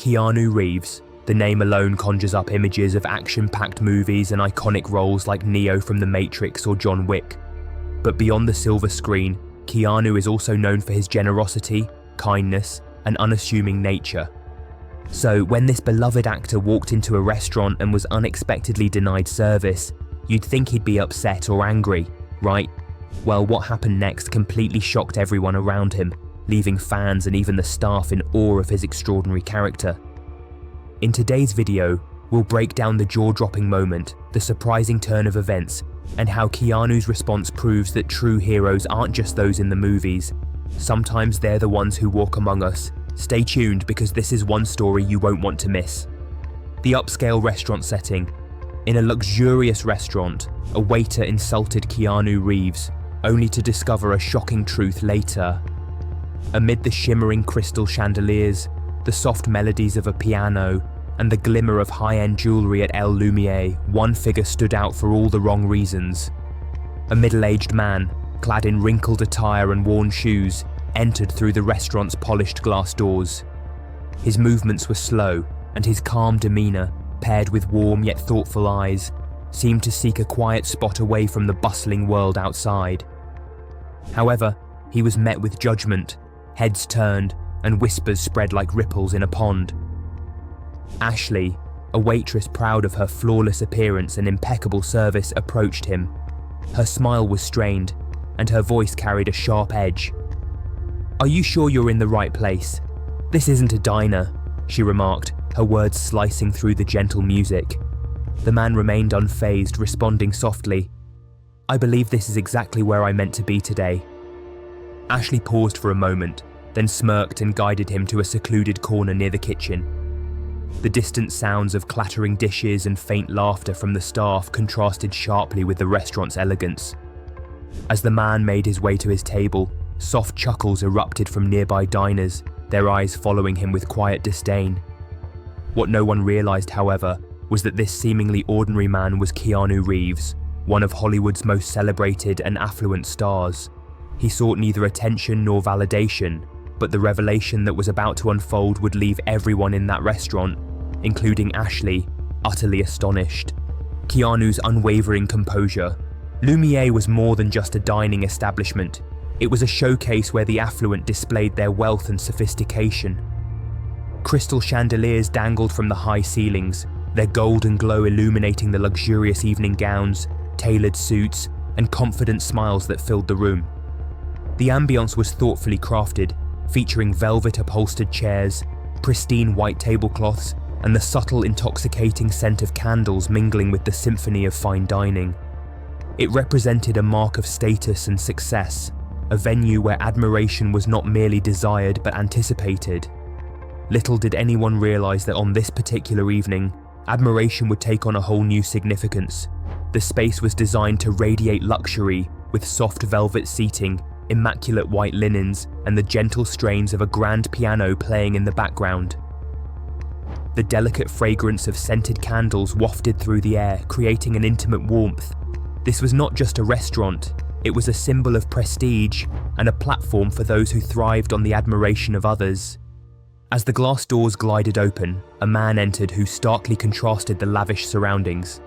Keanu Reeves, the name alone conjures up images of action-packed movies and iconic roles like Neo from The Matrix or John Wick. But beyond the silver screen, Keanu is also known for his generosity, kindness, and unassuming nature. So when this beloved actor walked into a restaurant and was unexpectedly denied service, you'd think he'd be upset or angry, right? Well, what happened next completely shocked everyone around him, leaving fans and even the staff in awe of his extraordinary character. In today's video, we'll break down the jaw-dropping moment, the surprising turn of events, and how Keanu's response proves that true heroes aren't just those in the movies. Sometimes they're the ones who walk among us. Stay tuned because this is one story you won't want to miss. The upscale restaurant setting. In a luxurious restaurant, a waiter insulted Keanu Reeves, only to discover a shocking truth later. Amid the shimmering crystal chandeliers, the soft melodies of a piano, and the glimmer of high-end jewelry at El Lumiere, one figure stood out for all the wrong reasons. A middle-aged man, clad in wrinkled attire and worn shoes, entered through the restaurant's polished glass doors. His movements were slow, and his calm demeanor, paired with warm yet thoughtful eyes, seemed to seek a quiet spot away from the bustling world outside. However, he was met with judgment, heads turned, and whispers spread like ripples in a pond. Ashley, a waitress proud of her flawless appearance and impeccable service, approached him. Her smile was strained, and her voice carried a sharp edge. "Are you sure you're in the right place? This isn't a diner," she remarked, her words slicing through the gentle music. The man remained unfazed, responding softly, "I believe this is exactly where I meant to be today." Ashley paused for a moment, then smirked and guided him to a secluded corner near the kitchen. The distant sounds of clattering dishes and faint laughter from the staff contrasted sharply with the restaurant's elegance. As the man made his way to his table, soft chuckles erupted from nearby diners, their eyes following him with quiet disdain. What no one realized, however, was that this seemingly ordinary man was Keanu Reeves, one of Hollywood's most celebrated and affluent stars. He sought neither attention nor validation, but the revelation that was about to unfold would leave everyone in that restaurant, including Ashley, utterly astonished. Keanu's unwavering composure. Lumiere was more than just a dining establishment. It was a showcase where the affluent displayed their wealth and sophistication. Crystal chandeliers dangled from the high ceilings, their golden glow illuminating the luxurious evening gowns, tailored suits, and confident smiles that filled the room. The ambience was thoughtfully crafted, featuring velvet-upholstered chairs, pristine white tablecloths, and the subtle, intoxicating scent of candles mingling with the symphony of fine dining. It represented a mark of status and success, a venue where admiration was not merely desired but anticipated. Little did anyone realize that on this particular evening, admiration would take on a whole new significance. The space was designed to radiate luxury, with soft velvet seating, immaculate white linens, and the gentle strains of a grand piano playing in the background. The delicate fragrance of scented candles wafted through the air, creating an intimate warmth. This was not just a restaurant, it was a symbol of prestige and a platform for those who thrived on the admiration of others. As the glass doors glided open, a man entered who starkly contrasted the lavish surroundings.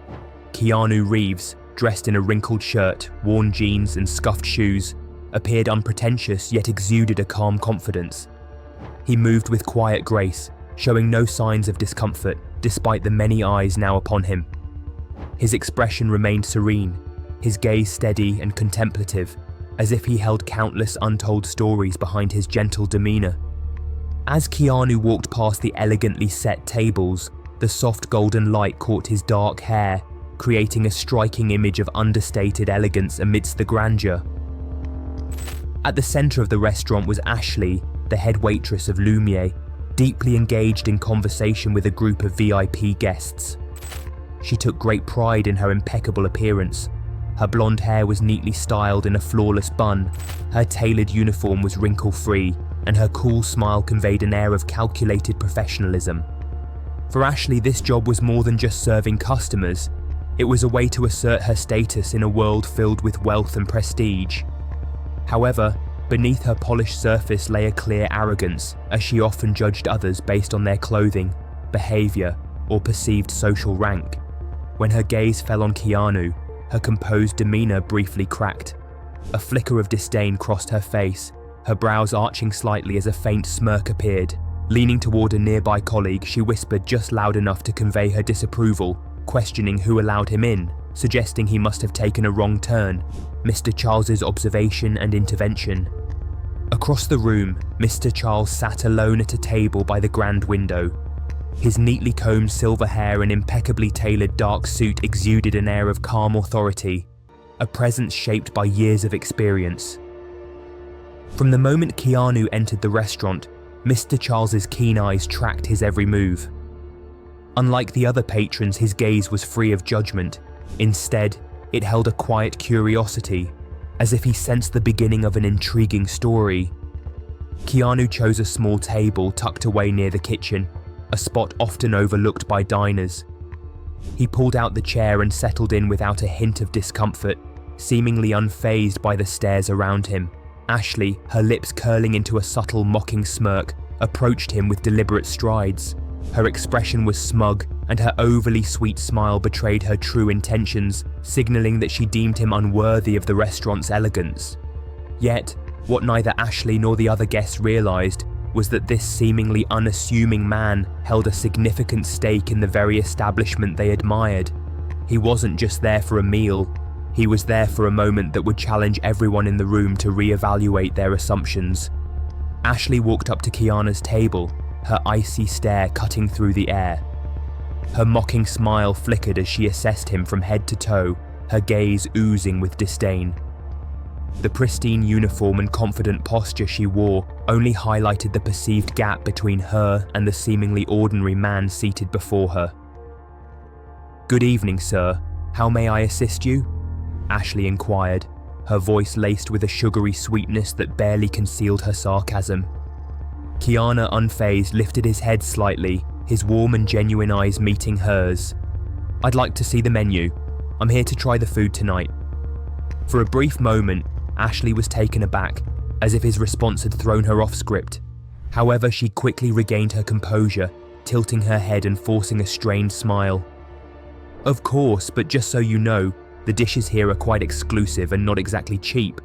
Keanu Reeves, dressed in a wrinkled shirt, worn jeans, and scuffed shoes, appeared unpretentious yet exuded a calm confidence. He moved with quiet grace, showing no signs of discomfort despite the many eyes now upon him. His expression remained serene, his gaze steady and contemplative, as if he held countless untold stories behind his gentle demeanor. As Keanu walked past the elegantly set tables, the soft golden light caught his dark hair, creating a striking image of understated elegance amidst the grandeur. At the center of the restaurant was Ashley, the head waitress of Lumiere, deeply engaged in conversation with a group of VIP guests. She took great pride in her impeccable appearance. Her blonde hair was neatly styled in a flawless bun, her tailored uniform was wrinkle-free, and her cool smile conveyed an air of calculated professionalism. For Ashley, this job was more than just serving customers. It was a way to assert her status in a world filled with wealth and prestige. However, Beneath her polished surface lay a clear arrogance, as she often judged others based on their clothing, behaviour, or perceived social rank. When her gaze fell on Keanu, her composed demeanour briefly cracked. A flicker of disdain crossed her face, her brows arching slightly as a faint smirk appeared. Leaning toward a nearby colleague, she whispered just loud enough to convey her disapproval, questioning who allowed him in, suggesting he must have taken a wrong turn, Mr. Charles's observation and intervention. Across the room, Mr. Charles sat alone at a table by the grand window. His neatly combed silver hair and impeccably tailored dark suit exuded an air of calm authority, a presence shaped by years of experience. From the moment Keanu entered the restaurant, Mr. Charles's keen eyes tracked his every move. Unlike the other patrons, his gaze was free of judgment. Instead, it held a quiet curiosity, as if he sensed the beginning of an intriguing story. Keanu chose a small table tucked away near the kitchen, a spot often overlooked by diners. He pulled out the chair and settled in without a hint of discomfort, seemingly unfazed by the stares around him. Ashley, her lips curling into a subtle mocking smirk, approached him with deliberate strides. Her expression was smug, and her overly sweet smile betrayed her true intentions, signaling that she deemed him unworthy of the restaurant's elegance. Yet, what neither Ashley nor the other guests realized was that this seemingly unassuming man held a significant stake in the very establishment they admired. He wasn't just there for a meal, he was there for a moment that would challenge everyone in the room to re-evaluate their assumptions. Ashley walked up to Keanu's table, her icy stare cutting through the air. Her mocking smile flickered as she assessed him from head to toe, her gaze oozing with disdain. The pristine uniform and confident posture she wore only highlighted the perceived gap between her and the seemingly ordinary man seated before her. "Good evening, sir. How may I assist you?" Ashley inquired, her voice laced with a sugary sweetness that barely concealed her sarcasm. Keanu, unfazed, lifted his head slightly, his warm and genuine eyes meeting hers. "I'd like to see the menu. I'm here to try the food tonight." For a brief moment, Ashley was taken aback, as if his response had thrown her off script. However, she quickly regained her composure, tilting her head and forcing a strained smile. "Of course, but just so you know, the dishes here are quite exclusive and not exactly cheap."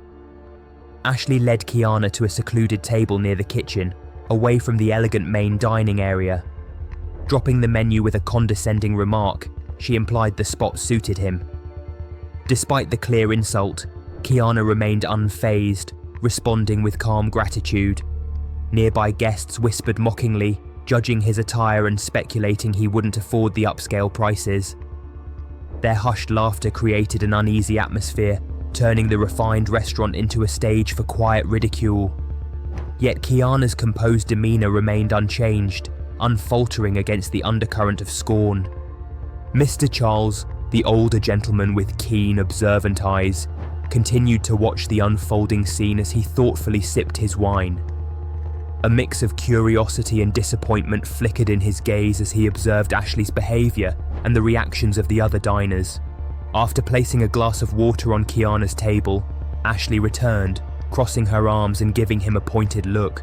Ashley led Keanu to a secluded table near the kitchen, away from the elegant main dining area. Dropping the menu with a condescending remark, she implied the spot suited him. Despite the clear insult, Keanu remained unfazed, responding with calm gratitude. Nearby guests whispered mockingly, judging his attire and speculating he wouldn't afford the upscale prices. Their hushed laughter created an uneasy atmosphere, turning the refined restaurant into a stage for quiet ridicule. Yet Keanu's composed demeanour remained unchanged, unfaltering against the undercurrent of scorn. Mr. Charles, the older gentleman with keen, observant eyes, continued to watch the unfolding scene as he thoughtfully sipped his wine. A mix of curiosity and disappointment flickered in his gaze as he observed Ashley's behaviour and the reactions of the other diners. After placing a glass of water on Keanu's table, Ashley returned, crossing her arms and giving him a pointed look.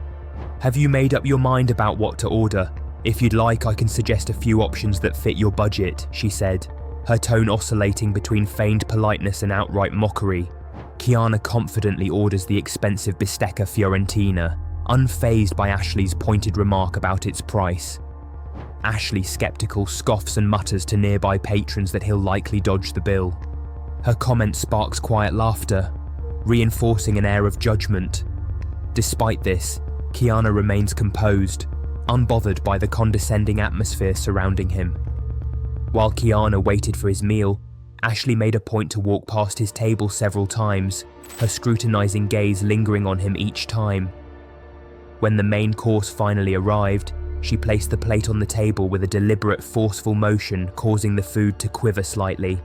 "Have you made up your mind about what to order? If you'd like, I can suggest a few options that fit your budget," she said, her tone oscillating between feigned politeness and outright mockery. Keanu confidently orders the expensive bistecca Fiorentina, unfazed by Ashley's pointed remark about its price. Ashley, skeptical, scoffs and mutters to nearby patrons that he'll likely dodge the bill. Her comment sparks quiet laughter, reinforcing an air of judgment. Despite this, Keanu remains composed, unbothered by the condescending atmosphere surrounding him. While Keanu waited for his meal, Ashley made a point to walk past his table several times, her scrutinizing gaze lingering on him each time. When the main course finally arrived, she placed the plate on the table with a deliberate, forceful motion, causing the food to quiver slightly.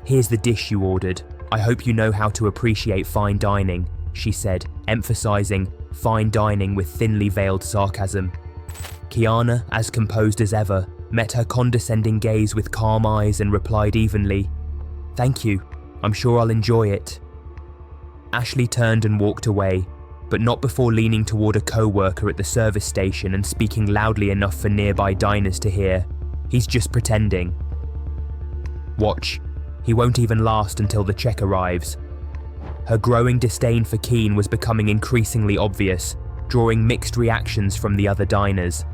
"Here's the dish you ordered. I hope you know how to appreciate fine dining," she said, emphasizing fine dining with thinly veiled sarcasm. Keanu, as composed as ever, met her condescending gaze with calm eyes and replied evenly, "Thank you, I'm sure I'll enjoy it." Ashley turned and walked away, but not before leaning toward a co-worker at the service station and speaking loudly enough for nearby diners to hear. He's just pretending. Watch, he won't even last until the check arrives. Her growing disdain for Keane was becoming increasingly obvious, drawing mixed reactions from the other diners.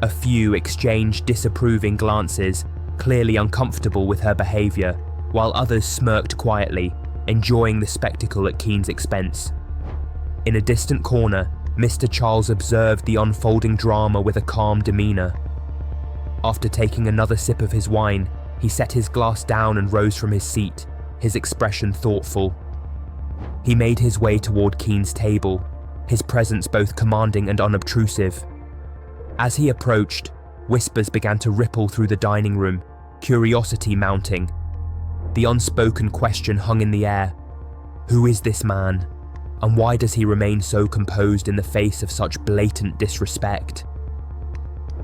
A few exchanged disapproving glances, clearly uncomfortable with her behaviour, while others smirked quietly, enjoying the spectacle at Keane's expense. In a distant corner, Mr. Charles observed the unfolding drama with a calm demeanour. After taking another sip of his wine, he set his glass down and rose from his seat, his expression thoughtful. He made his way toward Keane's table, his presence both commanding and unobtrusive. As he approached, whispers began to ripple through the dining room, curiosity mounting. The unspoken question hung in the air. Who is this man? And why does he remain so composed in the face of such blatant disrespect?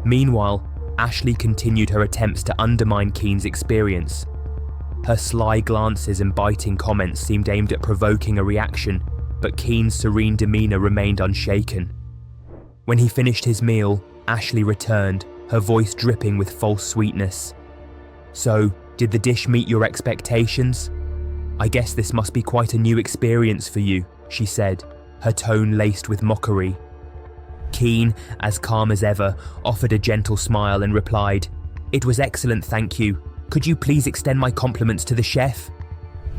Meanwhile, Ashley continued her attempts to undermine Keane's experience. Her sly glances and biting comments seemed aimed at provoking a reaction, but Keane's serene demeanour remained unshaken. When he finished his meal, Ashley returned, her voice dripping with false sweetness. So, did the dish meet your expectations? I guess this must be quite a new experience for you, she said, her tone laced with mockery. Keane, as calm as ever, offered a gentle smile and replied, "It was excellent, thank you. Could you please extend my compliments to the chef?"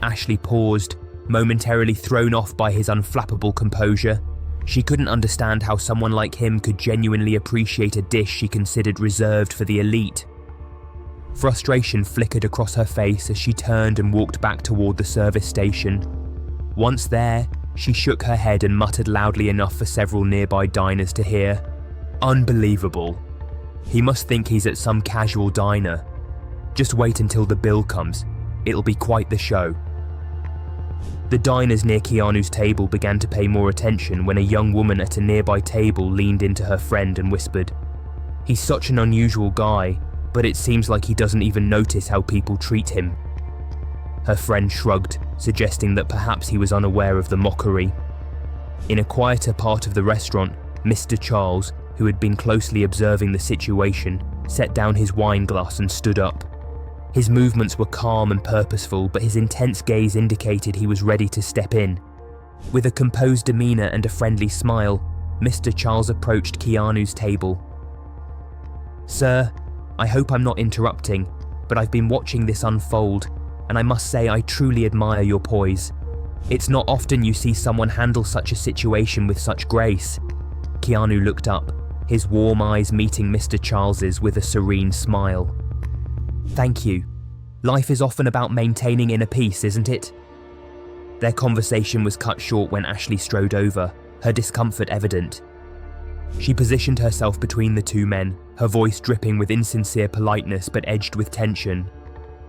Ashley paused, momentarily thrown off by his unflappable composure. She couldn't understand how someone like him could genuinely appreciate a dish she considered reserved for the elite. Frustration flickered across her face as she turned and walked back toward the service station. Once there, she shook her head and muttered loudly enough for several nearby diners to hear. Unbelievable. He must think he's at some casual diner. Just wait until the bill comes. It'll be quite the show. The diners near Keanu's table began to pay more attention when a young woman at a nearby table leaned into her friend and whispered, "He's such an unusual guy, but it seems like he doesn't even notice how people treat him." Her friend shrugged, suggesting that perhaps he was unaware of the mockery. In a quieter part of the restaurant, Mr. Charles, who had been closely observing the situation, set down his wine glass and stood up. His movements were calm and purposeful, but his intense gaze indicated he was ready to step in. With a composed demeanour and a friendly smile, Mr. Charles approached Keanu's table. "Sir, I hope I'm not interrupting, but I've been watching this unfold, and I must say I truly admire your poise. It's not often you see someone handle such a situation with such grace." Keanu looked up, his warm eyes meeting Mr. Charles's with a serene smile. "Thank you. Life is often about maintaining inner peace, isn't it?" Their conversation was cut short when Ashley strode over, her discomfort evident. She positioned herself between the two men, her voice dripping with insincere politeness but edged with tension.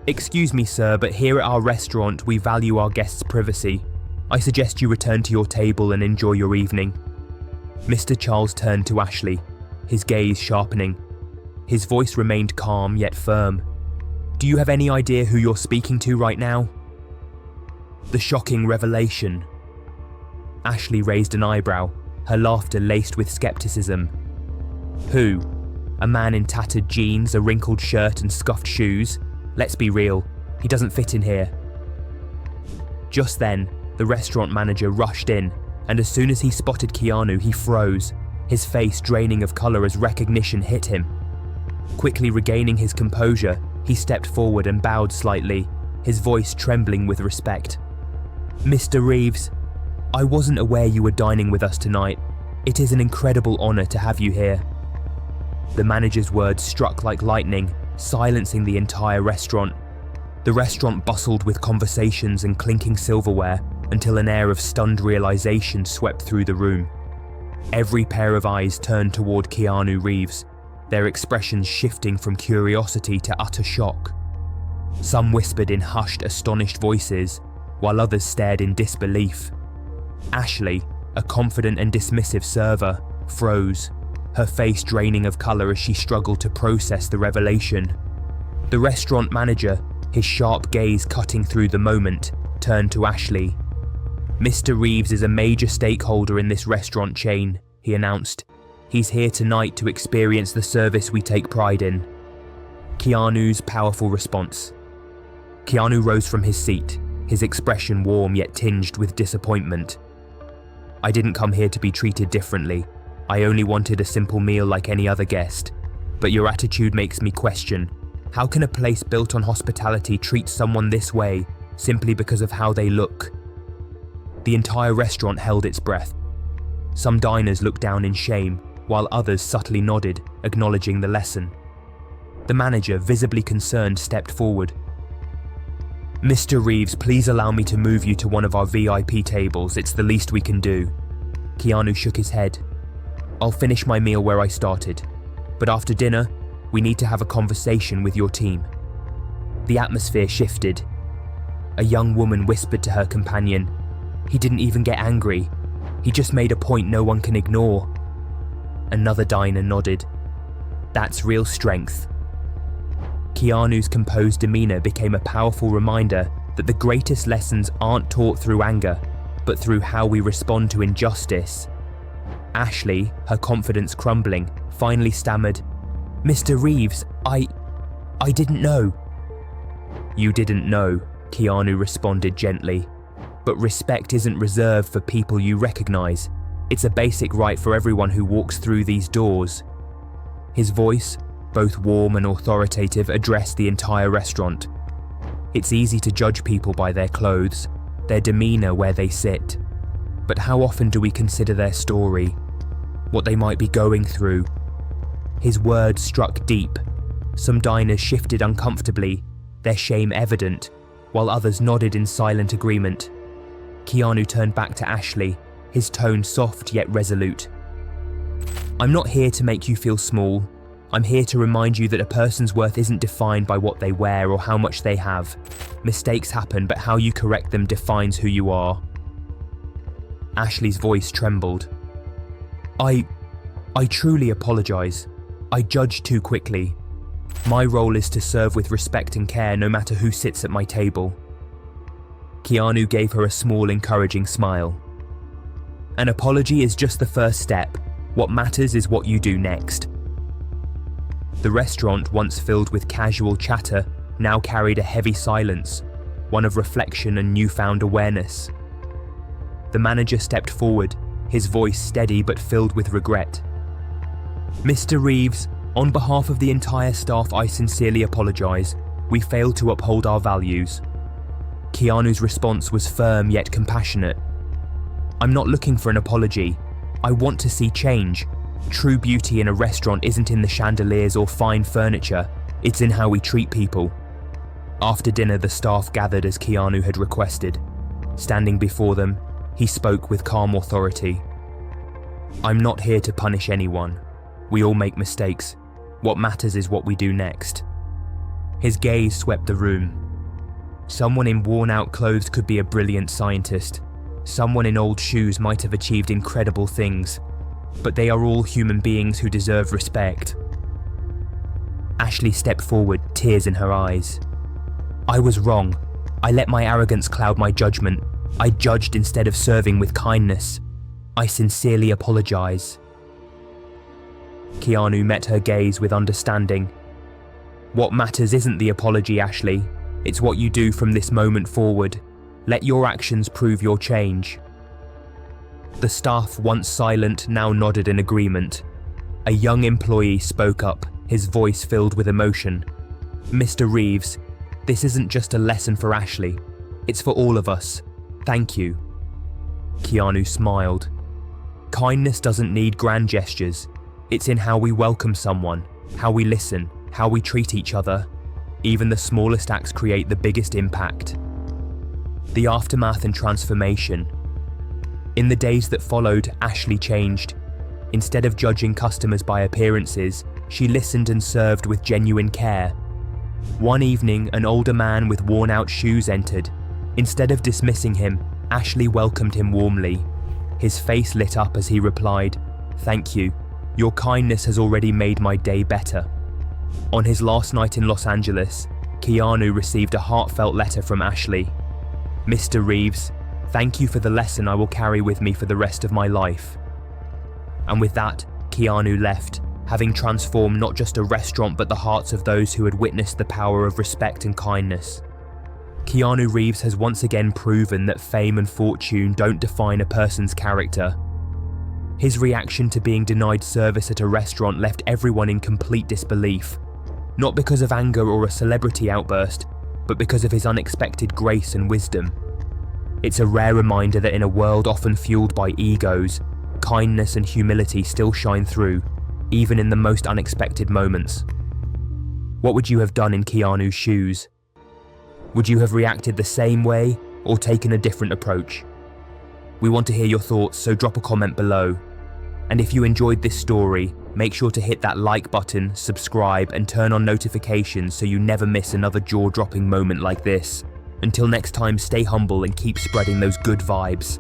"Excuse me, sir, but here at our restaurant we value our guests' privacy. I suggest you return to your table and enjoy your evening." Mr. Charles turned to Ashley, his gaze sharpening. His voice remained calm yet firm. "Do you have any idea who you're speaking to right now?" The shocking revelation. Ashley raised an eyebrow, her laughter laced with skepticism. "Who? A man in tattered jeans, a wrinkled shirt and scuffed shoes? Let's be real, he doesn't fit in here." Just then, the restaurant manager rushed in, and as soon as he spotted Keanu, he froze, his face draining of colour as recognition hit him. Quickly regaining his composure, he stepped forward and bowed slightly, his voice trembling with respect. "Mr. Reeves, I wasn't aware you were dining with us tonight. It is an incredible honour to have you here." The manager's words struck like lightning, silencing the entire restaurant. The restaurant bustled with conversations and clinking silverware until an air of stunned realization swept through the room. Every pair of eyes turned toward Keanu Reeves, their expressions shifting from curiosity to utter shock. Some whispered in hushed, astonished voices, while others stared in disbelief. Ashley, a confident and dismissive server, froze, her face draining of colour as she struggled to process the revelation. The restaurant manager, his sharp gaze cutting through the moment, turned to Ashley. Mr. Reeves is a major stakeholder in this restaurant chain, he announced. He's here tonight to experience the service we take pride in. Keanu's powerful response. Keanu rose from his seat, his expression warm yet tinged with disappointment. I didn't come here to be treated differently. I only wanted a simple meal like any other guest. But your attitude makes me question, how can a place built on hospitality treat someone this way simply because of how they look? The entire restaurant held its breath. Some diners looked down in shame, while others subtly nodded, acknowledging the lesson. The manager, visibly concerned, stepped forward. Mr. Reeves, please allow me to move you to one of our VIP tables. It's the least we can do. Keanu shook his head. I'll finish my meal where I started, but after dinner, we need to have a conversation with your team. The atmosphere shifted. A young woman whispered to her companion, he didn't even get angry. He just made a point no one can ignore. Another diner nodded. That's real strength. Keanu's composed demeanor became a powerful reminder that the greatest lessons aren't taught through anger, but through how we respond to injustice. Ashley, her confidence crumbling, finally stammered, Mr. Reeves, I didn't know. You didn't know, Keanu responded gently. But respect isn't reserved for people you recognize. It's a basic right for everyone who walks through these doors. His voice, both warm and authoritative, addressed the entire restaurant. It's easy to judge people by their clothes, their demeanor where they sit. But how often do we consider their story, what they might be going through? His words struck deep. Some diners shifted uncomfortably, their shame evident, while others nodded in silent agreement. Keanu turned back to Ashley, his tone soft yet resolute. I'm not here to make you feel small. I'm here to remind you that a person's worth isn't defined by what they wear or how much they have. Mistakes happen, but how you correct them defines who you are. Ashley's voice trembled. I truly apologize. I judged too quickly. My role is to serve with respect and care no matter who sits at my table. Keanu gave her a small, encouraging smile. An apology is just the first step. What matters is what you do next. The restaurant, once filled with casual chatter, now carried a heavy silence, one of reflection and newfound awareness. The manager stepped forward, his voice steady but filled with regret. Mr. Reeves, on behalf of the entire staff, I sincerely apologize. We failed to uphold our values. Keanu's response was firm yet compassionate. I'm not looking for an apology. I want to see change. True beauty in a restaurant isn't in the chandeliers or fine furniture, it's in how we treat people. After dinner, the staff gathered as Keanu had requested. Standing before them, he spoke with calm authority. I'm not here to punish anyone. We all make mistakes. What matters is what we do next. His gaze swept the room. Someone in worn-out clothes could be a brilliant scientist. Someone in old shoes might have achieved incredible things. But they are all human beings who deserve respect. Ashley stepped forward, tears in her eyes. I was wrong. I let my arrogance cloud my judgment. I judged instead of serving with kindness. I sincerely apologize. Keanu met her gaze with understanding. What matters isn't the apology, Ashley. It's what you do from this moment forward. Let your actions prove your change. The staff, once silent, now nodded in agreement. A young employee spoke up, his voice filled with emotion. Mr. Reeves, this isn't just a lesson for Ashley. It's for all of us. Thank you. Keanu smiled. Kindness doesn't need grand gestures. It's in how we welcome someone, how we listen, how we treat each other. Even the smallest acts create the biggest impact. The aftermath and transformation. In the days that followed, Ashley changed. Instead of judging customers by appearances, she listened and served with genuine care. One evening, an older man with worn-out shoes entered. Instead of dismissing him, Ashley welcomed him warmly. His face lit up as he replied, "Thank you. Your kindness has already made my day better." On his last night in Los Angeles, Keanu received a heartfelt letter from Ashley. Mr. Reeves, Thank you for the lesson I will carry with me for the rest of my life." And with that, Keanu left, having transformed not just a restaurant but the hearts of those who had witnessed the power of respect and kindness. Keanu Reeves has once again proven that fame and fortune don't define a person's character. His reaction to being denied service at a restaurant left everyone in complete disbelief, not because of anger or a celebrity outburst, but because of his unexpected grace and wisdom. It's a rare reminder that in a world often fueled by egos, kindness and humility still shine through, even in the most unexpected moments. What would you have done in Keanu's shoes? Would you have reacted the same way or taken a different approach? We want to hear your thoughts, so drop a comment below. And if you enjoyed this story, make sure to hit that like button, subscribe, and turn on notifications so you never miss another jaw-dropping moment like this. Until next time, stay humble and keep spreading those good vibes.